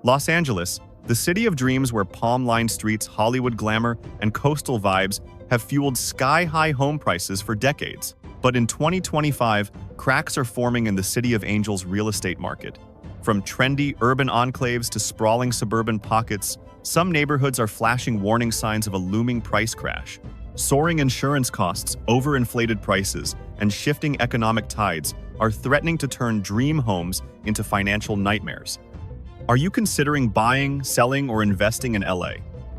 Los Angeles, the city of dreams where palm-lined streets, Hollywood glamour, and coastal vibes have fueled sky-high home prices for decades. But in 2025, cracks are forming in the City of Angels real estate market. From trendy urban enclaves to sprawling suburban pockets, some neighborhoods are flashing warning signs of a looming price crash. Soaring insurance costs, overinflated prices, and shifting economic tides are threatening to turn dream homes into financial nightmares. Are you considering buying, selling, or investing in LA?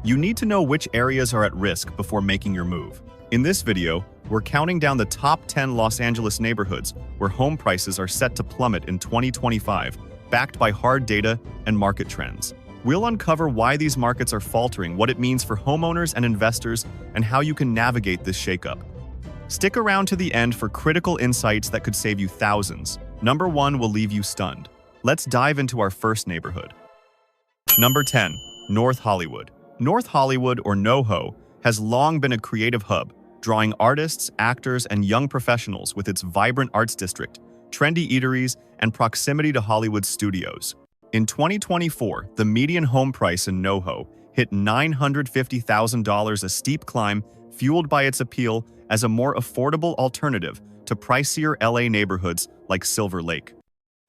You need to know which areas are at risk before making your move. In this video, we're counting down the top 10 Los Angeles neighborhoods where home prices are set to plummet in 2025, backed by hard data and market trends. We'll uncover why these markets are faltering, what it means for homeowners and investors, and how you can navigate this shakeup. Stick around to the end for critical insights that could save you thousands. Number 1 will leave you stunned. Let's dive into our first neighborhood. Number 10. North Hollywood. North Hollywood, or NoHo, has long been a creative hub, drawing artists, actors, and young professionals with its vibrant arts district, trendy eateries, and proximity to Hollywood studios. In 2024, the median home price in NoHo hit $950,000, a steep climb fueled by its appeal as a more affordable alternative to pricier LA neighborhoods like Silver Lake.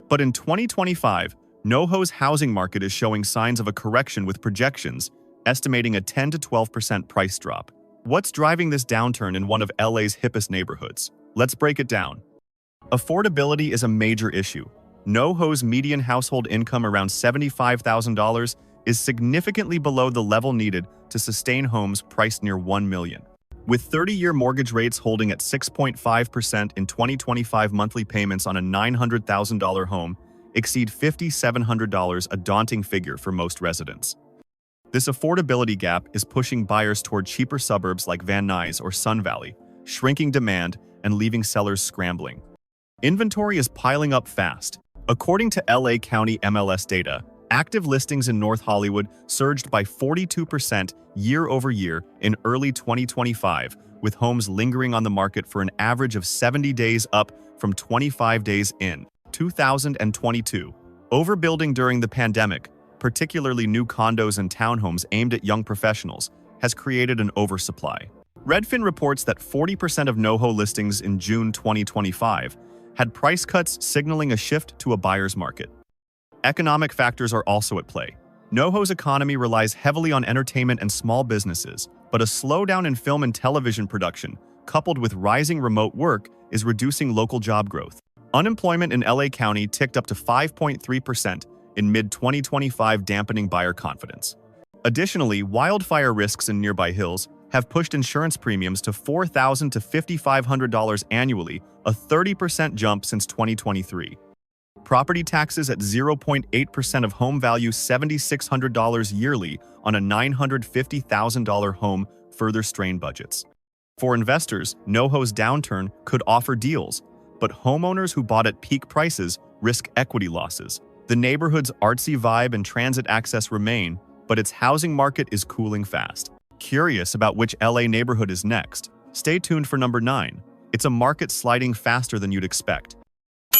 But in 2025, NoHo's housing market is showing signs of a correction, with projections estimating a 10 to 12% price drop. What's driving this downturn in one of LA's hippest neighborhoods? Let's break it down. Affordability is a major issue. NoHo's median household income, around $75,000, is significantly below the level needed to sustain homes priced near $1 million. With 30-year mortgage rates holding at 6.5% in 2025, monthly payments on a $900,000 home exceed $5,700, a daunting figure for most residents. This affordability gap is pushing buyers toward cheaper suburbs like Van Nuys or Sun Valley, shrinking demand and leaving sellers scrambling. Inventory is piling up fast. According to LA County MLS data, active listings in North Hollywood surged by 42% year-over-year in early 2025, with homes lingering on the market for an average of 70 days, up from 25 days in 2022. Overbuilding during the pandemic, particularly new condos and townhomes aimed at young professionals, has created an oversupply. Redfin reports that 40% of NoHo listings in June 2025 had price cuts, signaling a shift to a buyer's market. Economic factors are also at play. NoHo's economy relies heavily on entertainment and small businesses, but a slowdown in film and television production, coupled with rising remote work, is reducing local job growth. Unemployment in LA County ticked up to 5.3% in mid-2025, dampening buyer confidence. Additionally, wildfire risks in nearby hills have pushed insurance premiums to $4,000 to $5,500 annually, a 30% jump since 2023. Property taxes at 0.8% of home value, $7,600 yearly on a $950,000 home, further strain budgets. For investors, NoHo's downturn could offer deals, but homeowners who bought at peak prices risk equity losses. The neighborhood's artsy vibe and transit access remain, but its housing market is cooling fast. Curious about which LA neighborhood is next? Stay tuned for number 9. It's a market sliding faster than you'd expect.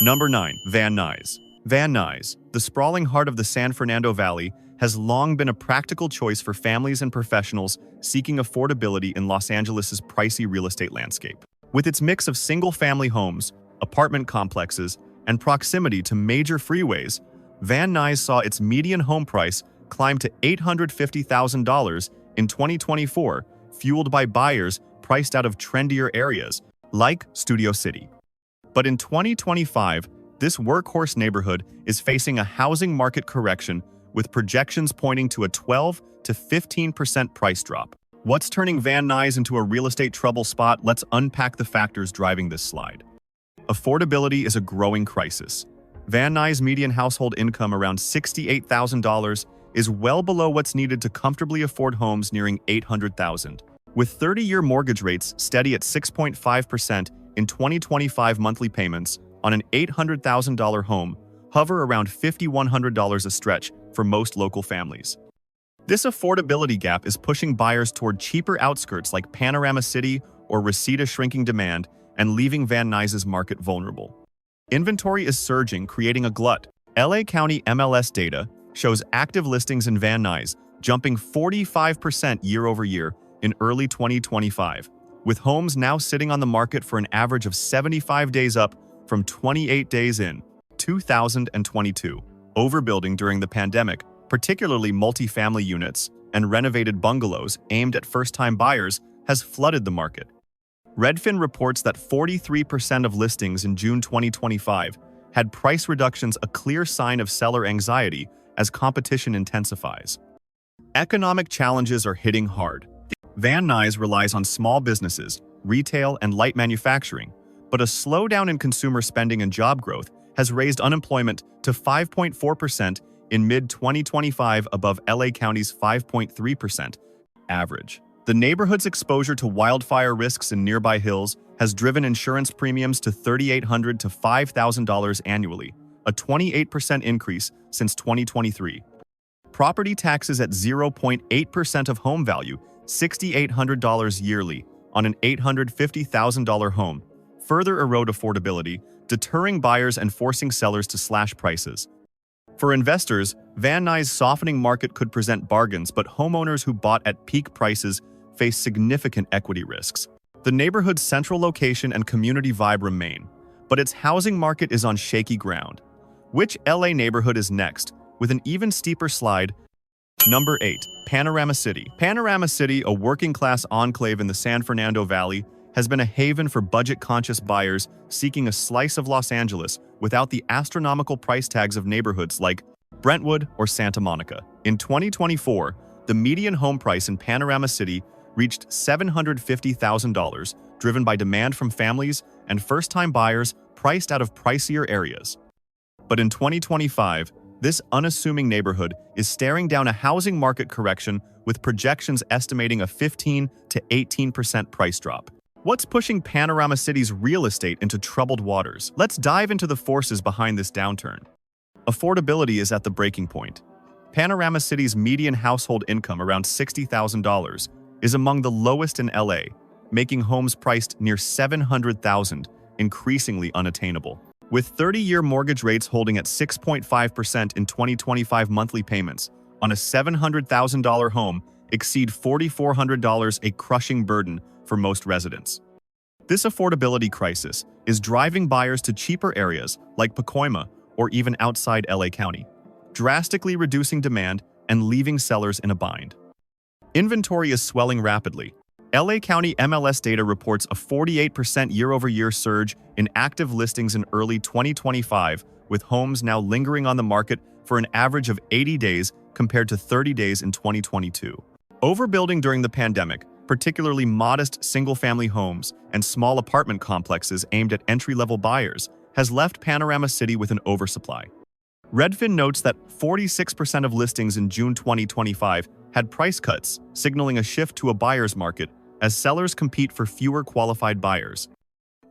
Number 9. Van Nuys. Van Nuys, the sprawling heart of the San Fernando Valley, has long been a practical choice for families and professionals seeking affordability in Los Angeles' pricey real estate landscape. With its mix of single-family homes, apartment complexes, and proximity to major freeways, Van Nuys saw its median home price climb to $850,000 in 2024, fueled by buyers priced out of trendier areas, like Studio City. But in 2025, this workhorse neighborhood is facing a housing market correction, with projections pointing to a 12 to 15% price drop. What's turning Van Nuys into a real estate trouble spot? Let's unpack the factors driving this slide. Affordability is a growing crisis. Van Nuys' median household income, around $68,000, is well below what's needed to comfortably afford homes nearing $800,000. With 30-year mortgage rates steady at 6.5% in 2025, monthly payments on an $800,000 home hover around $5,100 a stretch for most local families. This affordability gap is pushing buyers toward cheaper outskirts like Panorama City or Reseda, shrinking demand and leaving Van Nuys' market vulnerable. Inventory is surging, creating a glut. LA County MLS data shows active listings in Van Nuys jumping 45% year-over-year in early 2025, with homes now sitting on the market for an average of 75 days, up from 28 days in 2022. Overbuilding during the pandemic, particularly multifamily units and renovated bungalows aimed at first-time buyers, has flooded the market. Redfin reports that 43% of listings in June 2025 had price reductions, a clear sign of seller anxiety as competition intensifies. Economic challenges are hitting hard. Van Nuys relies on small businesses, retail, and light manufacturing, but a slowdown in consumer spending and job growth has raised unemployment to 5.4% in mid-2025, above LA County's 5.3% average. The neighborhood's exposure to wildfire risks in nearby hills has driven insurance premiums to $3,800 to $5,000 annually, a 28% increase since 2023. Property taxes at 0.8% of home value, $6,800 yearly on an $850,000 home, further erode affordability, deterring buyers and forcing sellers to slash prices. For investors, Van Nuys' softening market could present bargains, but homeowners who bought at peak prices face significant equity risks. The neighborhood's central location and community vibe remain, but its housing market is on shaky ground. Which LA neighborhood is next, with an even steeper slide? Number 8. Panorama City. Panorama City, a working-class enclave in the San Fernando Valley, has been a haven for budget-conscious buyers seeking a slice of Los Angeles without the astronomical price tags of neighborhoods like Brentwood or Santa Monica. In 2024, the median home price in Panorama City reached $750,000, driven by demand from families and first-time buyers priced out of pricier areas. But in 2025, this unassuming neighborhood is staring down a housing market correction, with projections estimating a 15 to 18% price drop. What's pushing Panorama City's real estate into troubled waters? Let's dive into the forces behind this downturn. Affordability is at the breaking point. Panorama City's median household income, around $60,000, is among the lowest in LA, making homes priced near $700,000 increasingly unattainable. With 30-year mortgage rates holding at 6.5% in 2025, monthly payments on a $700,000 home exceed $4,400, a crushing burden for most residents. This affordability crisis is driving buyers to cheaper areas like Pacoima or even outside LA County, drastically reducing demand and leaving sellers in a bind. Inventory is swelling rapidly. LA County MLS data reports a 48% year-over-year surge in active listings in early 2025, with homes now lingering on the market for an average of 80 days compared to 30 days in 2022. Overbuilding during the pandemic, particularly modest single-family homes and small apartment complexes aimed at entry-level buyers, has left Panorama City with an oversupply. Redfin notes that 46% of listings in June 2025 had price cuts, signaling a shift to a buyer's market as sellers compete for fewer qualified buyers.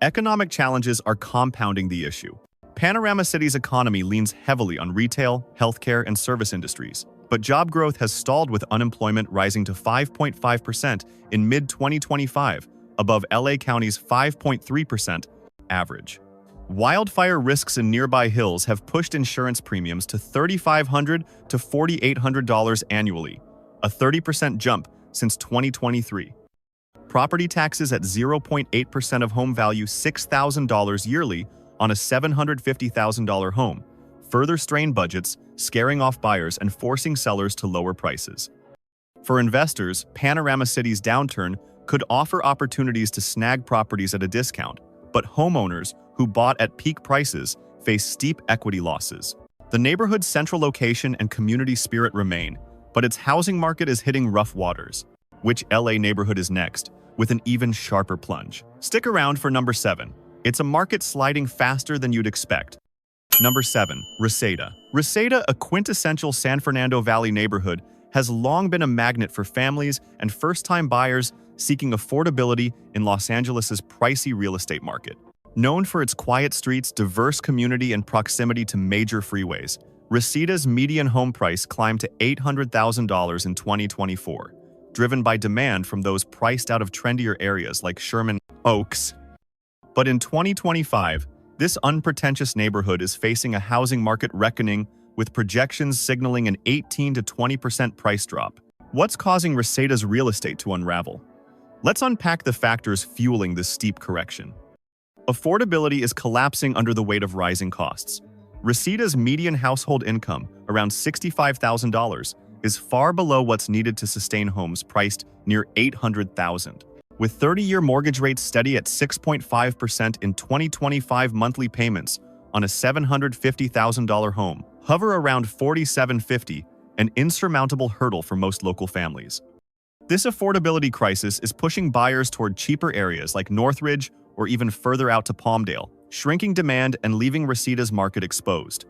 Economic challenges are compounding the issue. Panorama City's economy leans heavily on retail, healthcare, and service industries, but job growth has stalled, with unemployment rising to 5.5% in mid-2025, above LA County's 5.3% average. Wildfire risks in nearby hills have pushed insurance premiums to $3,500 to $4,800 annually, a 30% jump since 2023. Property taxes at 0.8% of home value, $6,000 yearly on a $750,000 home, further strain budgets, scaring off buyers and forcing sellers to lower prices. For investors, Panorama City's downturn could offer opportunities to snag properties at a discount, but homeowners who bought at peak prices face steep equity losses. The neighborhood's central location and community spirit remain, but its housing market is hitting rough waters. Which LA neighborhood is next, with an even sharper plunge? Stick around for number 7. It's a market sliding faster than you'd expect. Number 7. Reseda. Reseda, a quintessential San Fernando Valley neighborhood, has long been a magnet for families and first-time buyers seeking affordability in Los Angeles' pricey real estate market. Known for its quiet streets, diverse community, and proximity to major freeways, Reseda's median home price climbed to $800,000 in 2024, driven by demand from those priced out of trendier areas like Sherman Oaks. But in 2025, this unpretentious neighborhood is facing a housing market reckoning with projections signaling an 18 to 20% price drop. What's causing Reseda's real estate to unravel? Let's unpack the factors fueling this steep correction. Affordability is collapsing under the weight of rising costs. Reseda's median household income, around $65,000, is far below what's needed to sustain homes priced near $800,000. With 30-year mortgage rates steady at 6.5% in 2025, monthly payments on a $750,000 home hover around $4,750, an insurmountable hurdle for most local families. This affordability crisis is pushing buyers toward cheaper areas like Northridge or even further out to Palmdale, shrinking demand and leaving Reseda's market exposed.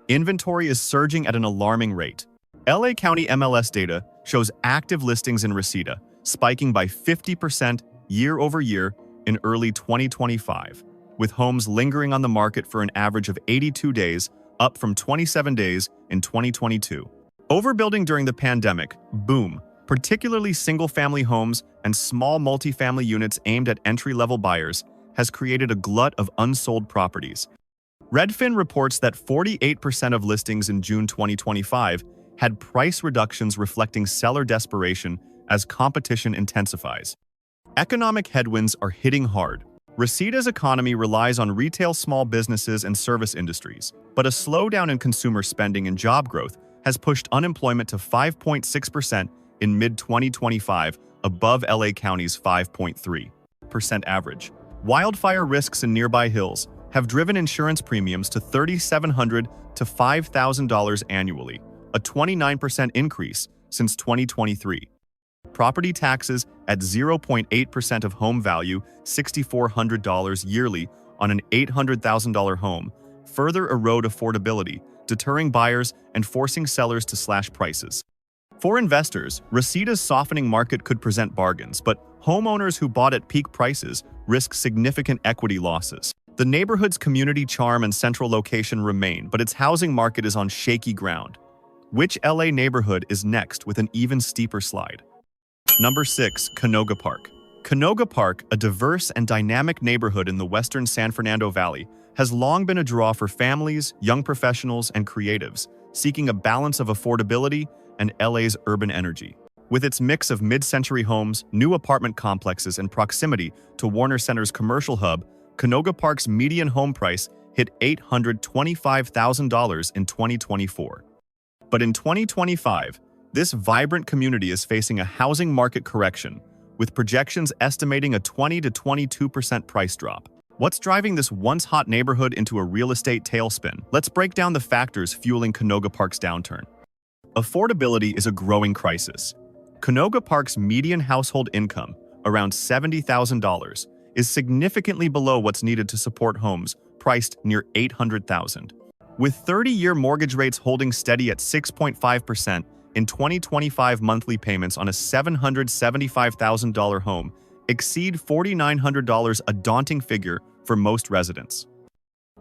Inventory is surging at an alarming rate. LA County MLS data shows active listings in Reseda spiking by 50% year over year in early 2025, with homes lingering on the market for an average of 82 days, up from 27 days in 2022. Overbuilding during the pandemic boom, particularly single-family homes and small multifamily units aimed at entry-level buyers, has created a glut of unsold properties. Redfin reports that 48% of listings in June 2025 had price reductions reflecting seller desperation as competition intensifies. Economic headwinds are hitting hard. Reseda's economy relies on retail, small businesses, and service industries, but a slowdown in consumer spending and job growth has pushed unemployment to 5.6% in mid-2025, above LA County's 5.3% average. Wildfire risks in nearby hills have driven insurance premiums to $3,700 to $5,000 annually, a 29% increase since 2023. Property taxes at 0.8% of home value, $6,400 yearly on an $800,000 home, further erode affordability, deterring buyers and forcing sellers to slash prices. For investors, Reseda's softening market could present bargains, but homeowners who bought at peak prices risk significant equity losses. The neighborhood's community charm and central location remain, but its housing market is on shaky ground. Which LA neighborhood is next with an even steeper slide? Number 6. Canoga Park. Canoga Park, a diverse and dynamic neighborhood in the western San Fernando Valley, has long been a draw for families, young professionals, and creatives, seeking a balance of affordability and LA's urban energy. With its mix of mid-century homes, new apartment complexes, and proximity to Warner Center's commercial hub, Canoga Park's median home price hit $825,000 in 2024. But in 2025, this vibrant community is facing a housing market correction, with projections estimating a 20 to 22% price drop. What's driving this once-hot neighborhood into a real estate tailspin? Let's break down the factors fueling Canoga Park's downturn. Affordability is a growing crisis. Canoga Park's median household income, around $70,000, is significantly below what's needed to support homes priced near $800,000. With 30-year mortgage rates holding steady at 6.5%, in 2025, monthly payments on a $775,000 home exceed $4,900, a daunting figure for most residents.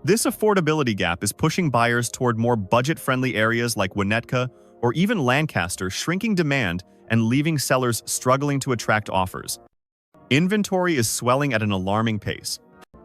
This affordability gap is pushing buyers toward more budget-friendly areas like Winnetka or even Lancaster, shrinking demand and leaving sellers struggling to attract offers. Inventory is swelling at an alarming pace.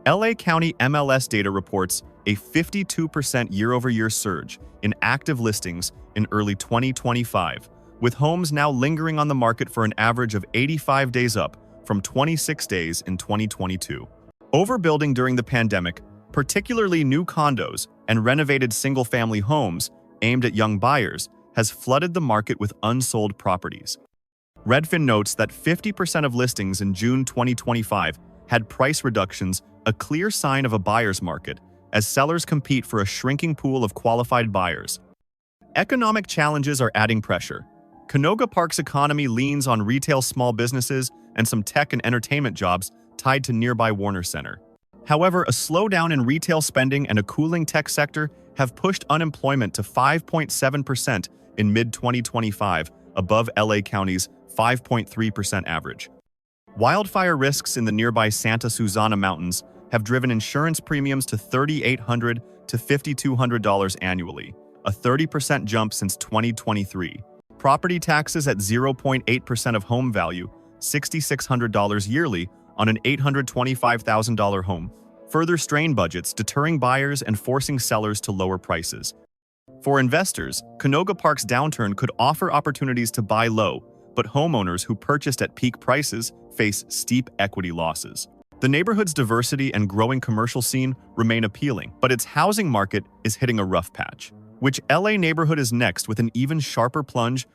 LA County MLS data reports a 52% year-over-year surge in active listings in early 2025, with homes now lingering on the market for an average of 85 days, up from 26 days in 2022. Overbuilding during the pandemic, particularly new condos and renovated single-family homes aimed at young buyers, has flooded the market with unsold properties. Redfin notes that 50% of listings in June 2025 had price reductions, a clear sign of a buyer's market, as sellers compete for a shrinking pool of qualified buyers. Economic challenges are adding pressure. Canoga Park's economy leans on retail, small businesses, and some tech and entertainment jobs tied to nearby Warner Center. However, a slowdown in retail spending and a cooling tech sector have pushed unemployment to 5.7% in mid-2025, above LA County's 5.3% average. Wildfire risks in the nearby Santa Susana Mountains have driven insurance premiums to $3,800 to $5,200 annually, a 30% jump since 2023. Property taxes at 0.8% of home value, $6,600 yearly on an $825,000 home, further strain budgets, deterring buyers and forcing sellers to lower prices. For investors, Canoga Park's downturn could offer opportunities to buy low, but homeowners who purchased at peak prices face steep equity losses. The neighborhood's diversity and growing commercial scene remain appealing, but its housing market is hitting a rough patch. Which LA neighborhood is next with an even sharper plunge?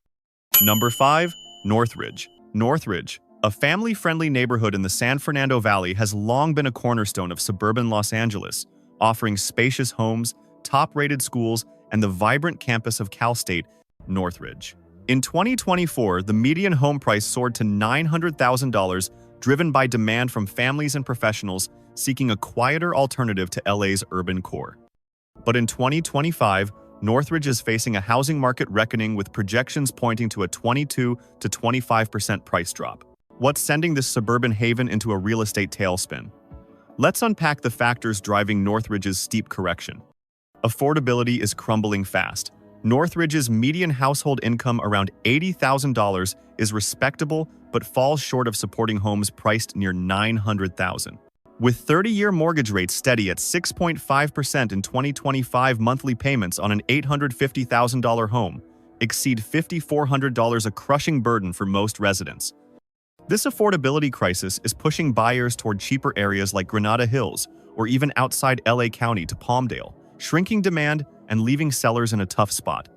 Number 5. Northridge. Northridge, a family-friendly neighborhood in the San Fernando Valley, has long been a cornerstone of suburban Los Angeles, offering spacious homes, top-rated schools, and the vibrant campus of Cal State Northridge. In 2024, the median home price soared to $900,000, driven by demand from families and professionals seeking a quieter alternative to LA's urban core. But in 2025, Northridge is facing a housing market reckoning with projections pointing to a 22 to 25% price drop. What's sending this suburban haven into a real estate tailspin? Let's unpack the factors driving Northridge's steep correction. Affordability is crumbling fast. Northridge's median household income around $80,000 is respectable but falls short of supporting homes priced near $900,000. With 30-year mortgage rates steady at 6.5% in 2025, monthly payments on an $850,000 home exceed $5,400, a crushing burden for most residents. This affordability crisis is pushing buyers toward cheaper areas like Granada Hills or even outside LA County to Palmdale, shrinking demand and leaving sellers in a tough spot.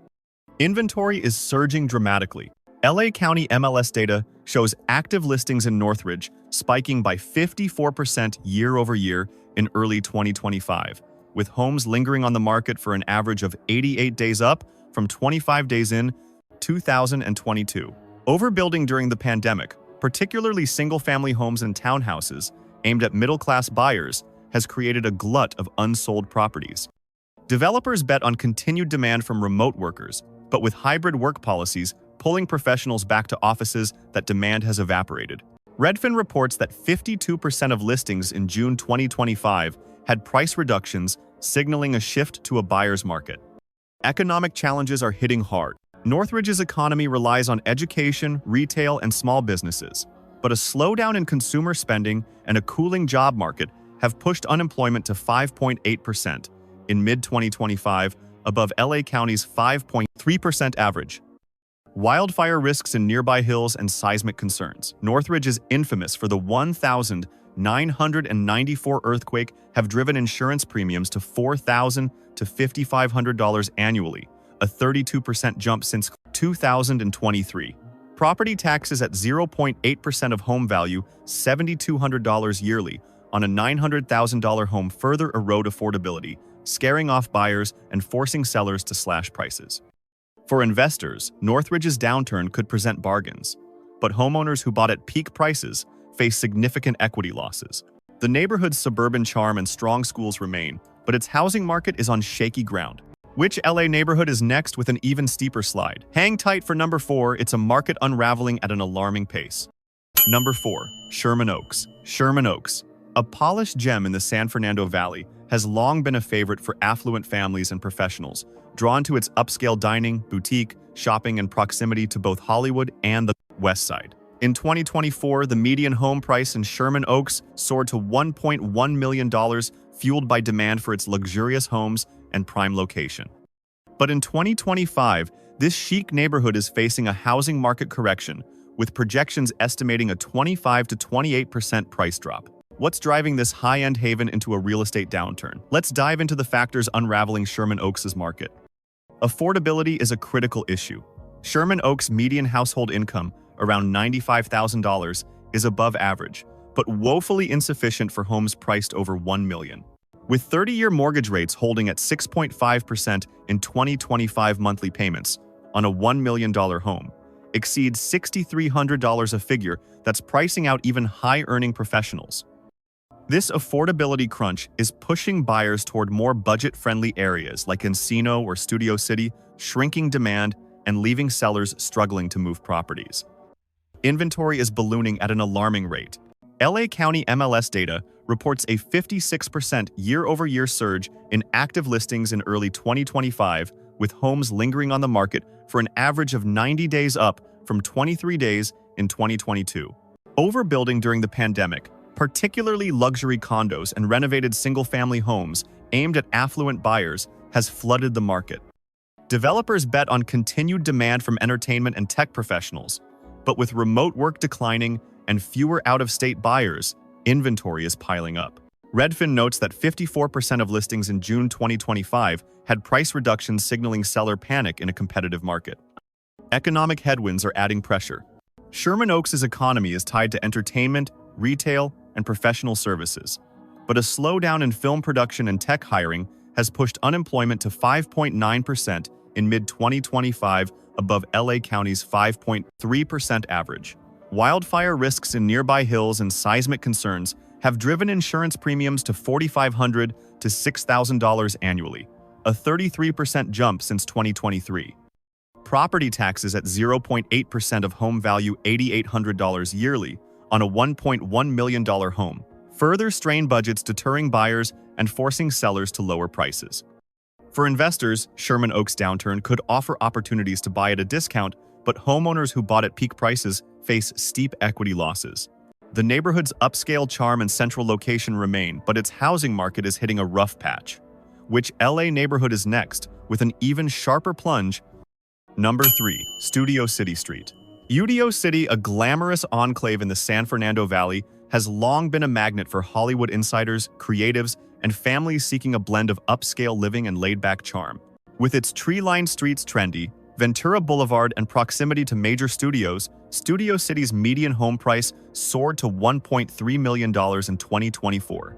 Inventory is surging dramatically. LA County MLS data shows active listings in Northridge spiking by 54% year-over-year in early 2025, with homes lingering on the market for an average of 88 days, up from 25 days in 2022. Overbuilding during the pandemic, particularly single-family homes and townhouses aimed at middle-class buyers, has created a glut of unsold properties. Developers bet on continued demand from remote workers, but with hybrid work policies pulling professionals back to offices, that demand has evaporated. Redfin reports that 52% of listings in June 2025 had price reductions, signaling a shift to a buyer's market. Economic challenges are hitting hard. Northridge's economy relies on education, retail, and small businesses, but a slowdown in consumer spending and a cooling job market have pushed unemployment to 5.8% in mid-2025, above LA County's 5.3% average. Wildfire risks in nearby hills and seismic concerns. Northridge is infamous for the 1,994 earthquake have driven insurance premiums to $4,000 to $5,500 annually, a 32% jump since 2023. Property taxes at 0.8% of home value, $7,200 yearly, on a $900,000 home further erode affordability, scaring off buyers and forcing sellers to slash prices. For investors, Northridge's downturn could present bargains, but homeowners who bought at peak prices face significant equity losses. The neighborhood's suburban charm and strong schools remain, but its housing market is on shaky ground. Which LA neighborhood is next with an even steeper slide? Hang tight for number 4, it's a market unraveling at an alarming pace. Number 4. Sherman Oaks. Sherman Oaks, a polished gem in the San Fernando Valley, has long been a favorite for affluent families and professionals, drawn to its upscale dining, boutique, shopping, and proximity to both Hollywood and the West Side. In 2024, the median home price in Sherman Oaks soared to $1.1 million, fueled by demand for its luxurious homes and prime location. But in 2025, this chic neighborhood is facing a housing market correction, with projections estimating a 25 to 28% price drop. What's driving this high-end haven into a real estate downturn? Let's dive into the factors unraveling Sherman Oaks' market. Affordability is a critical issue. Sherman Oaks' median household income, around $95,000, is above average, but woefully insufficient for homes priced over $1 million. With 30-year mortgage rates holding at 6.5% in 2025, monthly payments on a $1 million home exceeds $6,300, a figure that's pricing out even high-earning professionals. This affordability crunch is pushing buyers toward more budget-friendly areas like Encino or Studio City, shrinking demand and leaving sellers struggling to move properties. Inventory is ballooning at an alarming rate. LA County MLS data reports a 56% year-over-year surge in active listings in early 2025, with homes lingering on the market for an average of 90 days, up from 23 days in 2022. Overbuilding during the pandemic, particularly luxury condos and renovated single-family homes aimed at affluent buyers, has flooded the market. Developers bet on continued demand from entertainment and tech professionals, but with remote work declining and fewer out-of-state buyers, inventory is piling up. Redfin notes that 54% of listings in June 2025 had price reductions signaling seller panic in a competitive market. Economic headwinds are adding pressure. Sherman Oaks' economy is tied to entertainment, retail, and professional services, but a slowdown in film production and tech hiring has pushed unemployment to 5.9% in mid-2025, above LA County's 5.3% average. Wildfire risks in nearby hills and seismic concerns have driven insurance premiums to $4,500 to $6,000 annually, a 33% jump since 2023. Property taxes at 0.8% of home value $8,800 yearly on a $1.1 million home further strain budgets, deterring buyers and forcing sellers to lower prices. For investors, Sherman Oaks' downturn could offer opportunities to buy at a discount, but homeowners who bought at peak prices face steep equity losses. The neighborhood's upscale charm and central location remain, but its housing market is hitting a rough patch. Which LA neighborhood is next, with an even sharper plunge? Number 3. Studio City Street. Studio City, a glamorous enclave in the San Fernando Valley, has long been a magnet for Hollywood insiders, creatives, and families seeking a blend of upscale living and laid-back charm. With its tree-lined streets trendy, Ventura Boulevard, and proximity to major studios, Studio City's median home price soared to $1.3 million in 2024.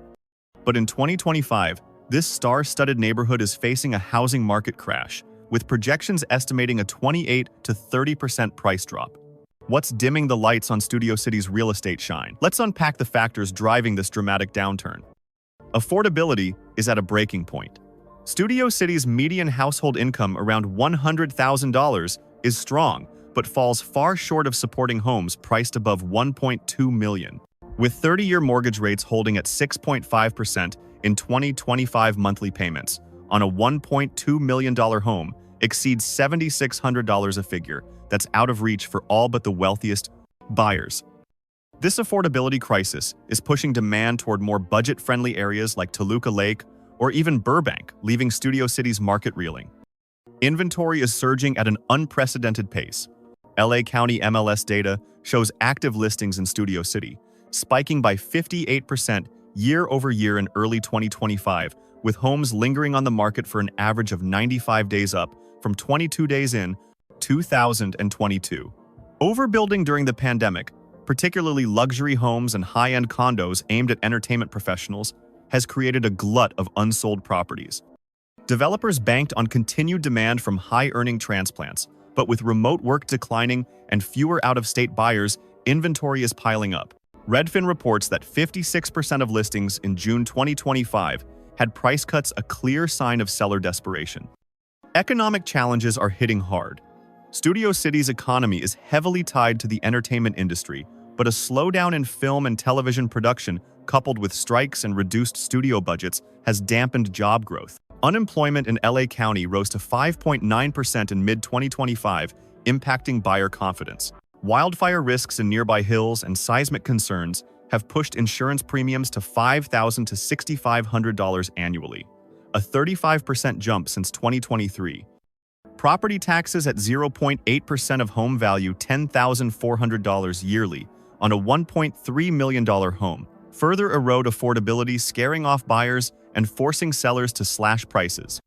But in 2025, this star-studded neighborhood is facing a housing market crash, with projections estimating a 28 to 30% price drop. What's dimming the lights on Studio City's real estate shine? Let's unpack the factors driving this dramatic downturn. Affordability is at a breaking point. Studio City's median household income, around $100,000, is strong, but falls far short of supporting homes priced above $1.2 million. With 30-year mortgage rates holding at 6.5% in 2025, monthly payments on a $1.2 million home exceeds $7,600, a figure that's out of reach for all but the wealthiest buyers. This affordability crisis is pushing demand toward more budget-friendly areas like Toluca Lake or even Burbank, leaving Studio City's market reeling. Inventory is surging at an unprecedented pace. LA County MLS data shows active listings in Studio City, spiking by 58% year over year in early 2025, with homes lingering on the market for an average of 95 days, up from 22 days in 2022. Overbuilding during the pandemic, particularly luxury homes and high-end condos aimed at entertainment professionals, has created a glut of unsold properties. Developers banked on continued demand from high-earning transplants, but with remote work declining and fewer out-of-state buyers, inventory is piling up. Redfin reports that 56% of listings in June 2025 had price cuts, a clear sign of seller desperation. Economic challenges are hitting hard. Studio City's economy is heavily tied to the entertainment industry, but a slowdown in film and television production, coupled with strikes and reduced studio budgets, has dampened job growth. Unemployment in LA County rose to 5.9% in mid-2025, impacting buyer confidence. Wildfire risks in nearby hills and seismic concerns have pushed insurance premiums to $5,000 to $6,500 annually, a 35% jump since 2023. Property taxes at 0.8% of home value $10,400 yearly on a $1.3 million home further erode affordability, scaring off buyers and forcing sellers to slash prices.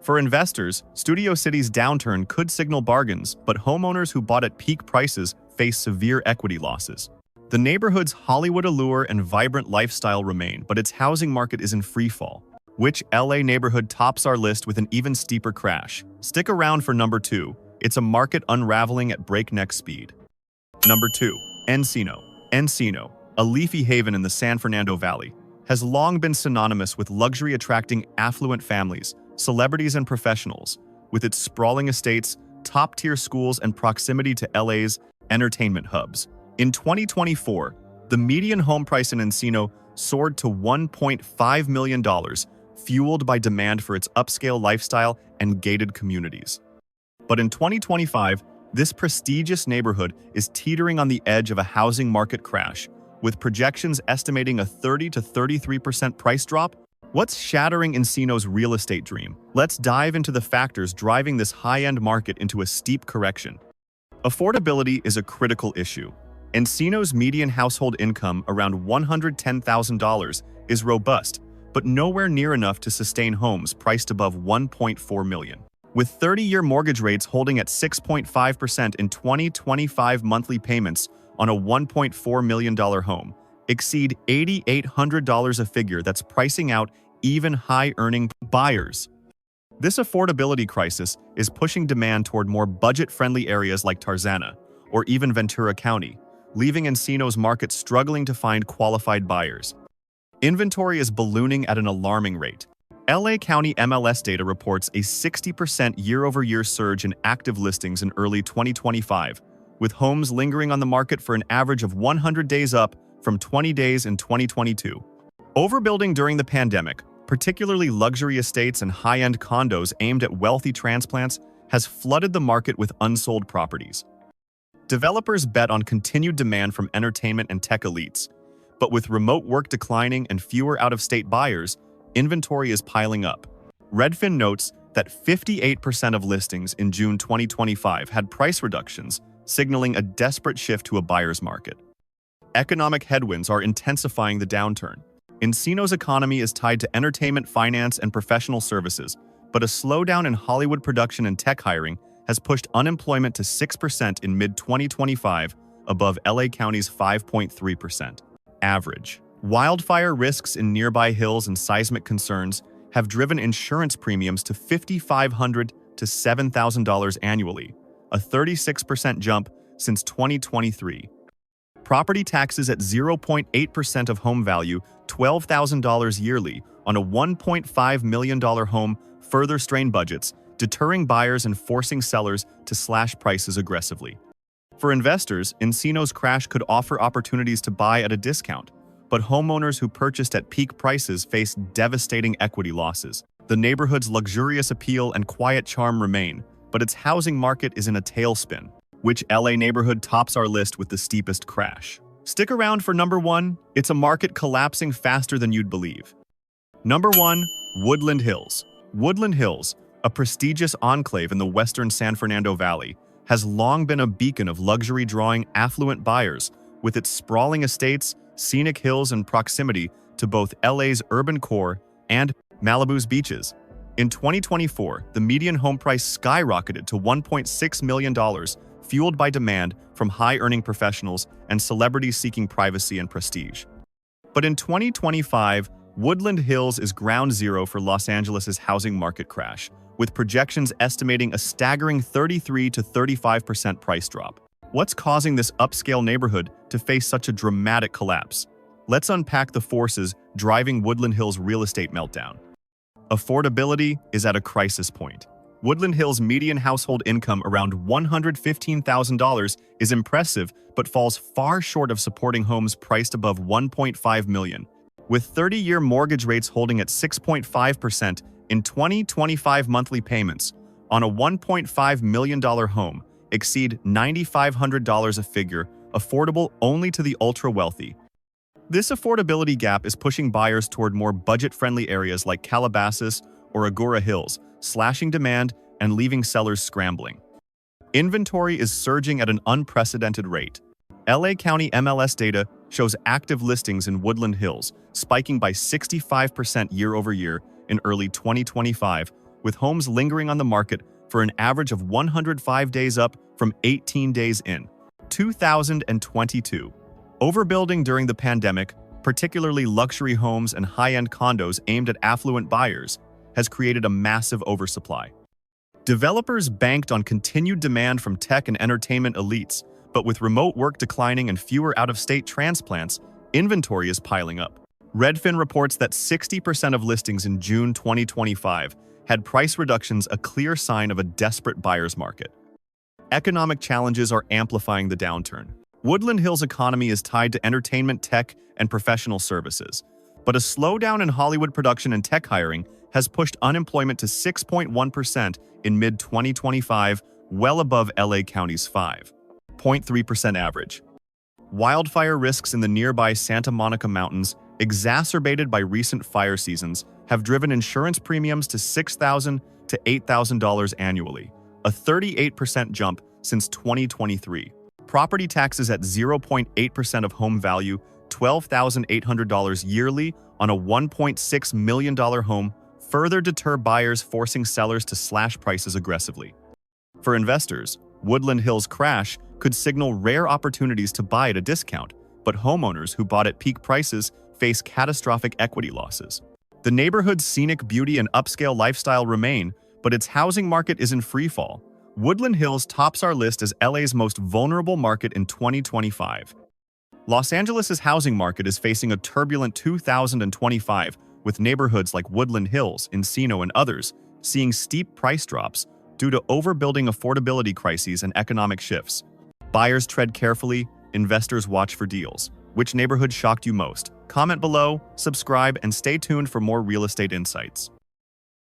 For investors, Studio City's downturn could signal bargains, but homeowners who bought at peak prices face severe equity losses. The neighborhood's Hollywood allure and vibrant lifestyle remain, but its housing market is in freefall. Which LA neighborhood tops our list with an even steeper crash? Stick around for number 2. It's a market unraveling at breakneck speed. Number 2. Encino. Encino, a leafy haven in the San Fernando Valley, has long been synonymous with luxury, attracting affluent families, celebrities, and professionals. With its sprawling estates, top-tier schools, and proximity to LA's entertainment hubs. In 2024, the median home price in Encino soared to $1.5 million, fueled by demand for its upscale lifestyle and gated communities. But in 2025, this prestigious neighborhood is teetering on the edge of a housing market crash, with projections estimating a 30 to 33% price drop What's shattering Encino's real estate dream? Let's dive into the factors driving this high-end market into a steep correction. Affordability is a critical issue. Encino's median household income, around $110,000, is robust, but nowhere near enough to sustain homes priced above $1.4 million. With 30-year mortgage rates holding at 6.5% in 2025, monthly payments on a $1.4 million home exceed $8,800, a figure that's pricing out even high-earning buyers. This affordability crisis is pushing demand toward more budget-friendly areas like Tarzana or even Ventura County, leaving Encino's market struggling to find qualified buyers. Inventory is ballooning at an alarming rate. LA County MLS data reports a 60% year-over-year surge in active listings in early 2025, with homes lingering on the market for an average of 100 days, up from 20 days in 2022. Overbuilding during the pandemic, particularly luxury estates and high-end condos aimed at wealthy transplants, has flooded the market with unsold properties. Developers bet on continued demand from entertainment and tech elites, but with remote work declining and fewer out-of-state buyers, inventory is piling up. Redfin notes that 58% of listings in June 2025 had price reductions, signaling a desperate shift to a buyer's market. Economic headwinds are intensifying the downturn. Encino's economy is tied to entertainment, finance, and professional services, but a slowdown in Hollywood production and tech hiring has pushed unemployment to 6% in mid-2025, above LA County's 5.3% average. Wildfire risks in nearby hills and seismic concerns have driven insurance premiums to $5,500 to $7,000 annually, a 36% jump since 2023. Property taxes at 0.8% of home value, $12,000 yearly on a $1.5 million home, further strain budgets, deterring buyers and forcing sellers to slash prices aggressively. For investors, Encino's crash could offer opportunities to buy at a discount, but homeowners who purchased at peak prices face devastating equity losses. The neighborhood's luxurious appeal and quiet charm remain, but its housing market is in a tailspin. Which LA neighborhood tops our list with the steepest crash? Stick around for number 1. It's a market collapsing faster than you'd believe. Number 1. Woodland Hills. Woodland Hills, a prestigious enclave in the western San Fernando Valley, has long been a beacon of luxury, drawing affluent buyers with its sprawling estates, scenic hills, and proximity to both LA's urban core and Malibu's beaches. In 2024, the median home price skyrocketed to $1.6 million, fueled by demand from high-earning professionals and celebrities seeking privacy and prestige. But in 2025, Woodland Hills is ground zero for Los Angeles' housing market crash, with projections estimating a staggering 33 to 35% price drop. What's causing this upscale neighborhood to face such a dramatic collapse? Let's unpack the forces driving Woodland Hills' real estate meltdown. Affordability is at a crisis point. Woodland Hills' median household income, around $115,000, is impressive but falls far short of supporting homes priced above $1.5 million. With 30-year mortgage rates holding at 6.5% in 2025, monthly payments on a $1.5 million home exceed $9,500, a figure affordable only to the ultra-wealthy. This affordability gap is pushing buyers toward more budget-friendly areas like Calabasas or Agoura Hills, slashing demand and leaving sellers scrambling. Inventory is surging at an unprecedented rate. LA County MLS data shows active listings in Woodland Hills spiking by 65% year-over-year in early 2025, with homes lingering on the market for an average of 105 days, up from 18 days in 2022. Overbuilding during the pandemic, particularly luxury homes and high-end condos aimed at affluent buyers, has created a massive oversupply. Developers banked on continued demand from tech and entertainment elites, but with remote work declining and fewer out-of-state transplants, inventory is piling up. Redfin reports that 60% of listings in June 2025 had price reductions, a clear sign of a desperate buyer's market. Economic challenges are amplifying the downturn. Woodland Hills' economy is tied to entertainment, tech, and professional services, but a slowdown in Hollywood production and tech hiring has pushed unemployment to 6.1% in mid-2025, well above LA County's 5.3% average. Wildfire risks in the nearby Santa Monica Mountains exacerbated by recent fire seasons, have driven insurance premiums to $6,000 to $8,000 annually, a 38% jump since 2023. Property taxes at 0.8% of home value, $12,800 yearly on a $1.6 million home, further deter buyers, forcing sellers to slash prices aggressively. For investors, Woodland Hills' crash could signal rare opportunities to buy at a discount, but homeowners who bought at peak prices face catastrophic equity losses. The neighborhood's scenic beauty and upscale lifestyle remain, but its housing market is in freefall. Woodland Hills tops our list as LA's most vulnerable market in 2025. Los Angeles' housing market is facing a turbulent 2025, with neighborhoods like Woodland Hills, Encino, and others seeing steep price drops due to overbuilding, affordability crises, and economic shifts. Buyers tread carefully, investors watch for deals. Which neighborhood shocked you most? Comment below, subscribe, and stay tuned for more real estate insights.